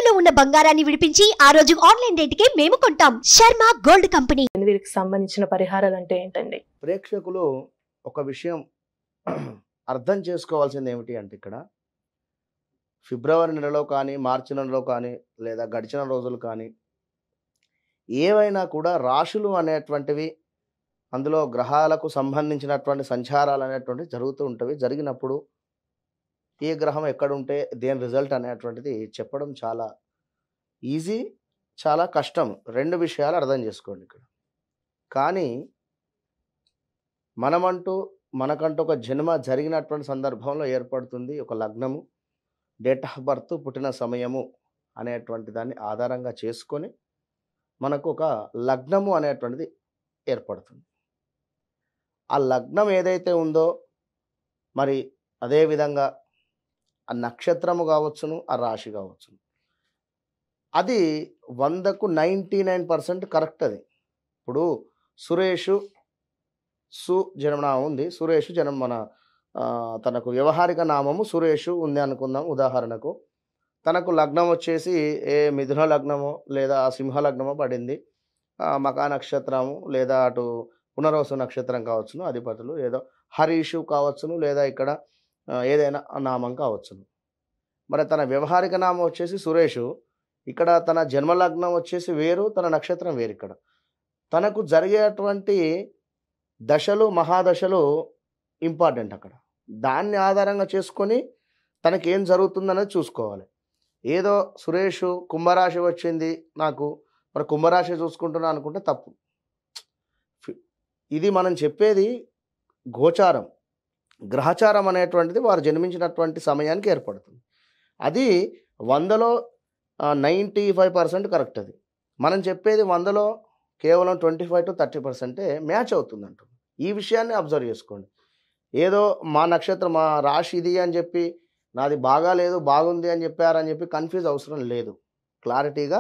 తాకట్టులో ఉన్న బంగారాన్ని విడిపించి ఆ రోజు ఆన్లైన్ రేటుకే మేము కొంటాం. Sharma gold company. వీరికి సంబంధించిన పరిహారాలు అంటే ఏంటండి? ప్రేక్షకులు ఒక విషయం అర్థం చేసుకోవాల్సింది ఏమిటి అంటే, ఇక్కడ ఫిబ్రవరి నెలలో కానీ, మార్చి నెలలో కానీ, లేదా గడిచిన రోజులు కానీ, ఏవైనా కూడా రాశులు అనేటువంటివి, అందులో గ్రహాలకు సంబంధించినటువంటి సంచారాలు అనేటువంటివి జరుగుతూ ఉంటవి. జరిగినప్పుడు ఏ గ్రహం ఎక్కడుంటే దేని రిజల్ట్ అనేటువంటిది చెప్పడం చాలా ఈజీ, చాలా కష్టం. రెండు విషయాలు అర్థం చేసుకోండి ఇక్కడ. కానీ మనకంటూ ఒక జన్మ జరిగినటువంటి సందర్భంలో ఏర్పడుతుంది ఒక లగ్నము, డేట్ ఆఫ్ బర్త్, పుట్టిన సమయము అనేటువంటి దాన్ని ఆధారంగా చేసుకొని మనకు ఒక లగ్నము అనేటువంటిది ఏర్పడుతుంది. ఆ లగ్నం ఏదైతే ఉందో మరి అదేవిధంగా ఆ నక్షత్రము కావచ్చును, ఆ రాశి కావచ్చును, అది 100కు 99% కరెక్ట్. అది ఇప్పుడు సురేషు జన్మనామం ఉంది. సురేషు మన తనకు వ్యవహారిక నామము సురేషు ఉంది అనుకుందాం. ఉదాహరణకు తనకు లగ్నం వచ్చేసి ఏ మిథున లగ్నమో లేదా సింహ లగ్నమో పడింది. మకా నక్షత్రము లేదా అటు పునర్వసు నక్షత్రం కావచ్చును, అధిపతులు ఏదో హరీషు కావచ్చును, లేదా ఇక్కడ ఏదైనా నామం కావచ్చును. మరి తన వ్యవహారిక నామం వచ్చేసి సురేషు, ఇక్కడ తన జన్మలగ్నం వచ్చేసి వేరు, తన నక్షత్రం వేరు. ఇక్కడ తనకు జరిగేటువంటి దశలు, మహాదశలు ఇంపార్టెంట్. అక్కడ దాన్ని ఆధారంగా చేసుకొని తనకేం జరుగుతుందనేది చూసుకోవాలి. ఏదో సురేషు కుంభరాశి వచ్చింది నాకు, మరి కుంభరాశి చూసుకుంటున్నా అనుకుంటే తప్పు. ఇది మనం చెప్పేది గోచారం, గ్రహచారం అనేటువంటిది వారు జన్మించినటువంటి సమయానికి ఏర్పడుతుంది. అది 100లో 95% కరెక్ట్. అది మనం చెప్పేది 100లో కేవలం 25 to 30% మ్యాచ్ అవుతుంది అంటుంది. ఈ విషయాన్ని అబ్జర్వ్ చేసుకోండి. ఏదో మా నక్షత్రం, మా రాశి ఇది అని చెప్పి నాది బాగా లేదు, బాగుంది అని చెప్పారని చెప్పి కన్ఫ్యూజ్ అవసరం లేదు. క్లారిటీగా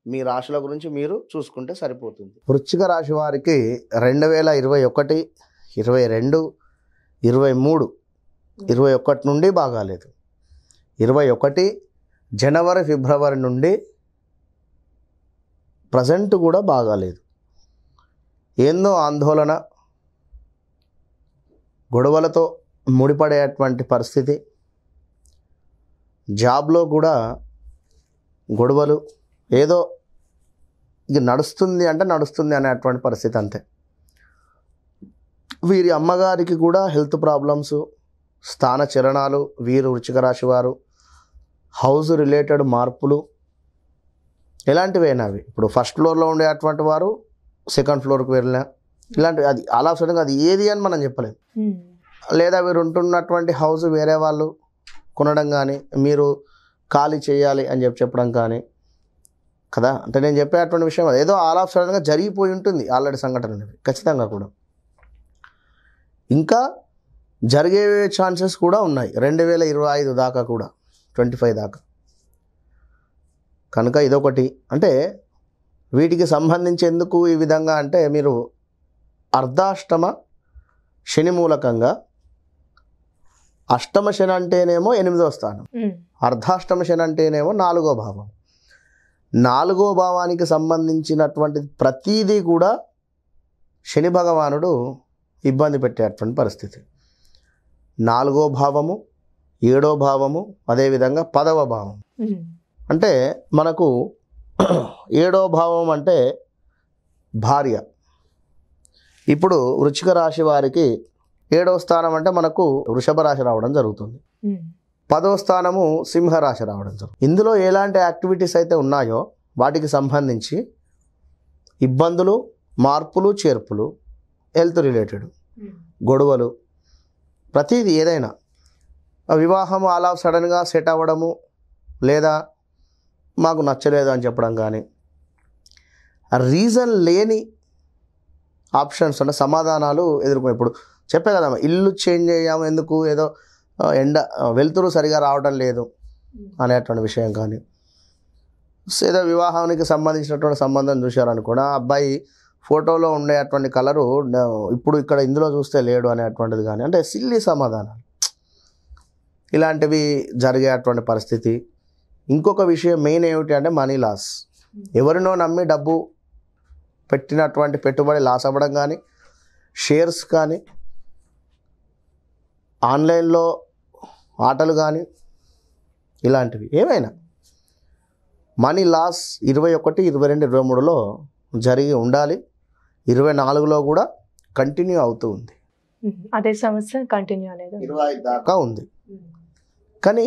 మీ రాశుల గురించి మీరు చూసుకుంటే సరిపోతుంది. వృశ్చిక రాశి వారికి 2021, 22, 23, 21 నుండి బాగాలేదు. 21 జనవరి, ఫిబ్రవరి నుండి ప్రజెంట్ కూడా బాగాలేదు. ఏందో ఆందోళన, గొడవలతో ముడిపడేటువంటి పరిస్థితి, జాబ్లో కూడా గొడవలు, ఏదో ఇది నడుస్తుంది అంటే నడుస్తుంది అనేటువంటి పరిస్థితి అంతే. వీరి అమ్మగారికి కూడా హెల్త్ ప్రాబ్లమ్స్, స్థాన చలనాలు, వీరు వృశ్చిక రాశి వారు హౌస్ రిలేటెడ్ మార్పులు ఎలాంటివైనా అవి. ఇప్పుడు ఫస్ట్ ఫ్లోర్లో ఉండేటువంటి వారు సెకండ్ ఫ్లోర్కి వెళ్ళినా ఇలాంటివి, అది అలా సడన్గా అది ఏది అని మనం చెప్పలేము. లేదా వీరు ఉంటున్నటువంటి హౌస్ వేరే వాళ్ళు కొనడం కానీ, మీరు ఖాళీ చేయాలి అని చెప్పడం కానీ కదా. అంటే నేను చెప్పేటువంటి విషయం అది ఏదో ఆల్ ఆఫ్ సడన్గా జరిగిపోయి ఉంటుంది ఆల్రెడీ సంఘటన అనేది ఖచ్చితంగా కూడా. ఇంకా జరిగే ఛాన్సెస్ కూడా ఉన్నాయి 2025 దాకా కూడా, 25 దాకా. కనుక ఇదొకటి. అంటే వీటికి సంబంధించి ఎందుకు ఈ విధంగా అంటే, మీరు అర్ధాష్టమ శని మూలకంగా, అష్టమ శని అంటేనేమో 8వ స్థానం, అర్ధాష్టమ శని అంటేనేమో 4వ భావం. 4వ భావానికి సంబంధించినటువంటి ప్రతీదీ కూడా శని భగవానుడు ఇబ్బంది పెట్టేటువంటి పరిస్థితి. 4వ భావము, 7వ భావము, అదేవిధంగా 10వ భావం. అంటే మనకు 7వ భావం అంటే భార్య. ఇప్పుడు వృశ్చిక రాశి వారికి 7వ స్థానం అంటే మనకు వృషభ రాశి రావడం జరుగుతుంది. 10వ స్థానము సింహరాశి రావడం జరుగుతుంది. ఇందులో ఎలాంటి యాక్టివిటీస్ అయితే ఉన్నాయో వాటికి సంబంధించి ఇబ్బందులు, మార్పులు, చేర్పులు, హెల్త్ రిలేటెడ్ గొడవలు, ప్రతిదీ ఏదైనా వివాహము అలా సడన్గా సెట్ అవ్వడము, లేదా మాకు నచ్చలేదు అని చెప్పడం కానీ, రీజన్ లేని ఆప్షన్స్ అంటే సమాధానాలు ఎదుర్కొనే. ఇప్పుడు చెప్పే కదమ్మా, ఇల్లు చేంజ్ అయ్యాము ఎందుకు, ఏదో వెలుతురు సరిగా రావడం లేదు అనేటువంటి విషయం కానీ, ఏదో వివాహానికి సంబంధించినటువంటి సంబంధం చూశారనుకోండి, ఆ అబ్బాయి ఫోటోలో ఉండేటువంటి కలరు ఇప్పుడు ఇక్కడ ఇందులో చూస్తే లేడు అనేటువంటిది కానీ, అంటే సిల్లీ సమాధానాలు ఇలాంటివి జరిగేటువంటి పరిస్థితి. ఇంకొక విషయం మెయిన్ ఏమిటి అంటే మనీ లాస్. ఎవరినో నమ్మి డబ్బు పెట్టినటువంటి పెట్టుబడి లాస్ అవ్వడం కానీ, షేర్స్ కానీ, ఆన్లైన్లో ఆటలు కానీ, ఇలాంటివి ఏమైనా మనీ లాస్ 21, 22, 23లో జరిగి ఉండాలి. 24లో కూడా కంటిన్యూ అవుతూ ఉంది. అదే సమస్య కంటిన్యూ అనేది 25 దాకా ఉంది. కానీ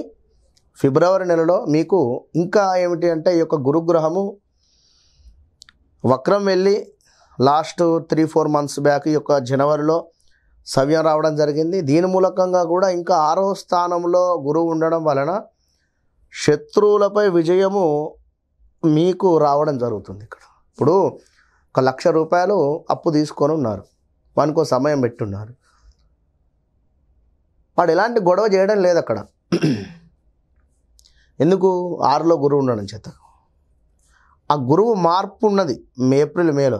ఫిబ్రవరి నెలలో మీకు ఇంకా ఏమిటి అంటే ఈ యొక్క గురుగ్రహము వక్రం వెళ్ళి లాస్ట్ 3-4 మంత్స్ బ్యాక్ ఈ యొక్క జనవరిలో సవ్యం రావడం జరిగింది. దీని మూలకంగా కూడా ఇంకా 6వ స్థానంలో గురువు ఉండడం వలన శత్రువులపై విజయము మీకు రావడం జరుగుతుంది. ఇక్కడ ఇప్పుడు 1,00,000 రూపాయలు అప్పు తీసుకొని ఉన్నారు, వానికో సమయం పెట్టున్నారు. వాడు ఎలాంటి గొడవ చేయడం లేదు అక్కడ. ఎందుకు? 6లో గురువు ఉండడం చేత. ఆ గురువు మార్పు ఉన్నది ఏప్రిల్ మేలో.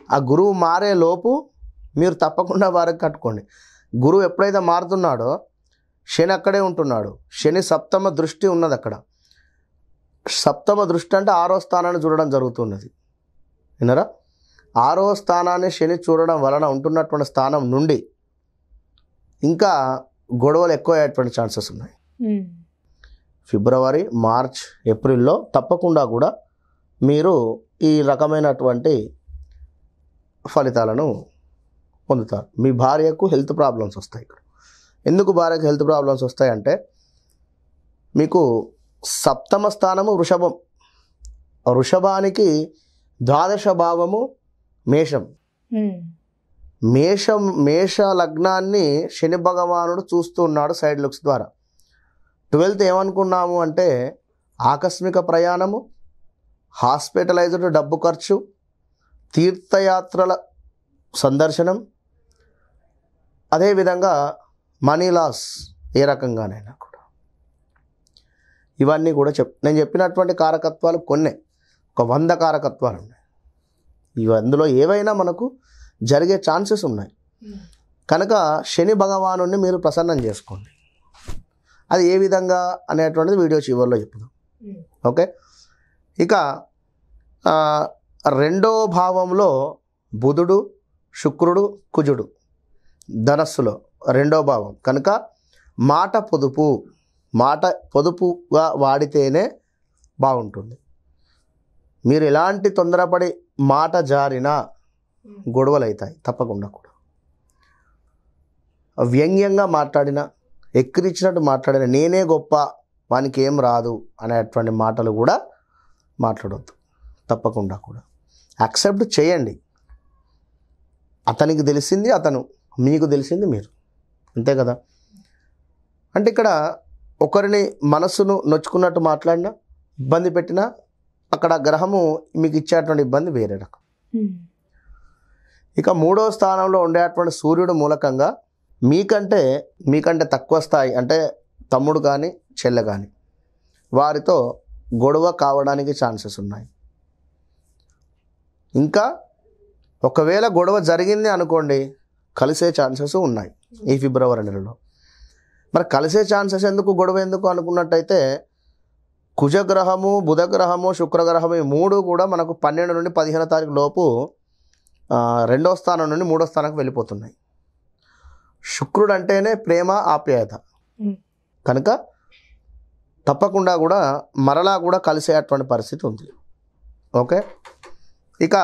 ఆ గురువు మారే లోపు మీరు తప్పకుండా వారికి కట్టుకోండి. గురువు ఎప్పుడైతే మారుతున్నాడో శని అక్కడే ఉంటున్నాడు. శని సప్తమ దృష్టి ఉన్నది అక్కడ. సప్తమ దృష్టి అంటే 6వ స్థానాన్ని చూడడం జరుగుతున్నది. విన్నారా? 6వ స్థానాన్ని శని చూడడం వలన ఉంటున్నటువంటి స్థానం నుండి ఇంకా గొడవలు ఎక్కువ అయ్యేటువంటి ఛాన్సెస్ ఉన్నాయి. ఫిబ్రవరి, మార్చ్, ఏప్రిల్లో తప్పకుండా కూడా మీరు ఈ రకమైనటువంటి ఫలితాలను పొందుతారు. మీ భార్యకు హెల్త్ ప్రాబ్లమ్స్ వస్తాయి. ఇక్కడ ఎందుకు భార్యకు హెల్త్ ప్రాబ్లమ్స్ వస్తాయంటే మీకు సప్తమ స్థానము వృషభం, వృషభానికి 12వ భావము మేషం. మేష లగ్నాన్ని శని భగవానుడు చూస్తూ ఉన్నాడు సైడ్ లుక్స్ ద్వారా. 12th ఏమనుకున్నాము అంటే ఆకస్మిక ప్రయాణము, హాస్పిటలైజ్డ్ డబ్బు ఖర్చు, తీర్థయాత్రల సందర్శనం, అదేవిధంగా మనీ లాస్ ఏ రకంగానైనా కూడా. ఇవన్నీ కూడా నేను చెప్పినటువంటి కారకత్వాలు కొన్ని, ఒక 100 కారకత్వాలు ఉన్నాయి. అందులో ఏవైనా మనకు జరిగే ఛాన్సెస్ ఉన్నాయి. కనుక శని భగవానుని మీరు ప్రసన్నం చేసుకోండి. అది ఏ విధంగా అనేటువంటిది వీడియో చివరిలో చెప్తాం. ఓకే. ఇక 2వ భావంలో బుధుడు, శుక్రుడు, కుజుడు ధనస్సులో 2వ భావం కనుక మాట పొదుపుగా వాడితేనే బాగుంటుంది. మీరు ఎలాంటి తొందరపడి మాట జారినా గొడవలు అవుతాయి తప్పకుండా. కూడా వ్యంగ్యంగా మాట్లాడినా, ఎక్కిరిచ్చినట్టు మాట్లాడినా, నేనే గొప్ప, వానికి ఏం రాదు అనేటువంటి మాటలు కూడా మాట్లాడవద్దు తప్పకుండా. కూడా యాక్సెప్ట్ చేయండి. అతనికి తెలిసింది అతను, మీకు తెలిసింది మీరు, అంతే కదా. అంటే ఇక్కడ ఒకరిని మనస్సును నొచ్చుకున్నట్టు మాట్లాడినా, ఇబ్బంది పెట్టినా అక్కడ గ్రహము మీకు ఇచ్చేటువంటి ఇబ్బంది వేరే రకం. ఇక 3వ స్థానంలో ఉండేటువంటి సూర్యుడు మూలకంగా మీకంటే తక్కువ స్థాయి అంటే తమ్ముడు కానీ చెల్లె కానీ వారితో గొడవ కావడానికి ఛాన్సెస్ ఉన్నాయి. ఇంకా ఒకవేళ గొడవ జరిగింది అనుకోండి, కలిసే ఛాన్సెస్ ఉన్నాయి ఈ ఫిబ్రవరి నెలలో. మరి కలిసే ఛాన్సెస్ ఎందుకు, గొడవ ఎందుకు అనుకున్నట్టయితే కుజగ్రహము, బుధగ్రహము, శుక్రగ్రహము ఈ 3 కూడా మనకు 12 నుండి 15వ తారీఖు లోపు 2వ స్థానం నుండి 3వ స్థానానికి వెళ్ళిపోతున్నాయి. శుక్రుడు అంటేనే ప్రేమ, ఆప్యాయత. కనుక తప్పకుండా కూడా మరలా కూడా కలిసేటువంటి పరిస్థితి ఉంది. ఓకే. ఇక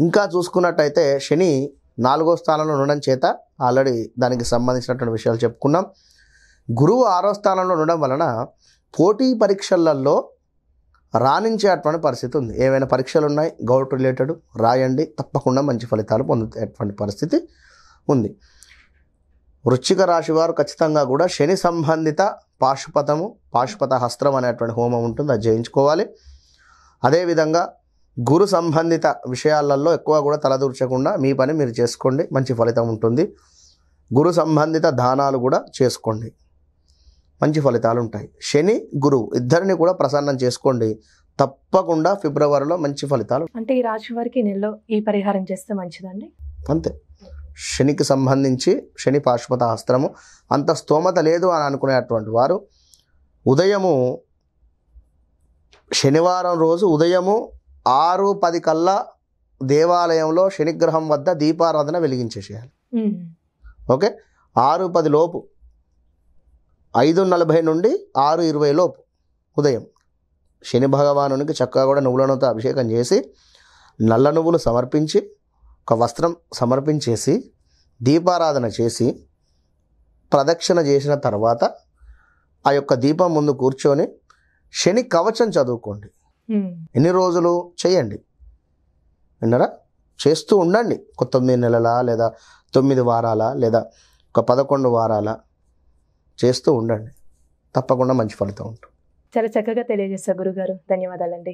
ఇంకా చూసుకున్నట్టయితే శని 4వ స్థానంలో ఉండడం చేత ఆల్రెడీ దానికి సంబంధించినటువంటి విషయాలు చెప్పుకున్నాం. గురువు 6వ స్థానంలో ఉండడం వలన పోటీ పరీక్షలలో రాణించేటువంటి పరిస్థితి ఉంది. ఏవైనా పరీక్షలు ఉన్నాయి గౌట్ రిలేటెడ్ రాయండి, తప్పకుండా మంచి ఫలితాలు పొందేటువంటి పరిస్థితి ఉంది. వృశ్చిక రాశి వారు ఖచ్చితంగా కూడా శని సంబంధిత పాశుపత హస్త్రం అనేటువంటి హోమం ఉంటుంది, అది చేయించుకోవాలి. అదేవిధంగా గురు సంబంధిత విషయాలలో ఎక్కువ కూడా తలదూర్చకుండా మీ పని మీరు చేసుకోండి, మంచి ఫలితం ఉంటుంది. గురు సంబంధిత దానాలు కూడా చేసుకోండి, మంచి ఫలితాలు ఉంటాయి. శని గురువు ఇద్దరిని కూడా ప్రసన్నం చేసుకోండి, తప్పకుండా ఫిబ్రవరిలో మంచి ఫలితాలు. అంటే ఈ రాశి వారికి నెలలో ఈ పరిహారం చేస్తే మంచిదండి. అంతే. శనికి సంబంధించి శని పాశుపత హస్త్రము అంత స్తోమత లేదు అని అనుకునేటువంటి వారు ఉదయము శనివారం రోజు ఉదయము 6:10 కల్లా దేవాలయంలో శనిగ్రహం వద్ద దీపారాధన వెలిగించేసేయాలి. ఓకే, 6:10 లోపు, 5:40 నుండి 6:20 లోపు ఉదయం శని భగవానునికి చక్కగా కూడా నువ్వుల నూనెతో అభిషేకం చేసి, నల్ల నువ్వులు సమర్పించి, ఒక వస్త్రం సమర్పించేసి, దీపారాధన చేసి, ప్రదక్షిణ చేసిన తర్వాత ఆ యొక్క దీపం ముందు కూర్చొని శని కవచం చదువుకోండి. ఎన్ని రోజులు చేయండి, విన్నారా? చేస్తూ ఉండండి. ఒక 9 నెలల లేదా 9 వారాల లేదా ఒక 11 వారాల చేస్తూ ఉండండి. తప్పకుండా మంచి ఫలితం ఉంటుంది. చాలా చక్కగా తెలియజేశారు గురుగారు. ధన్యవాదాలండి.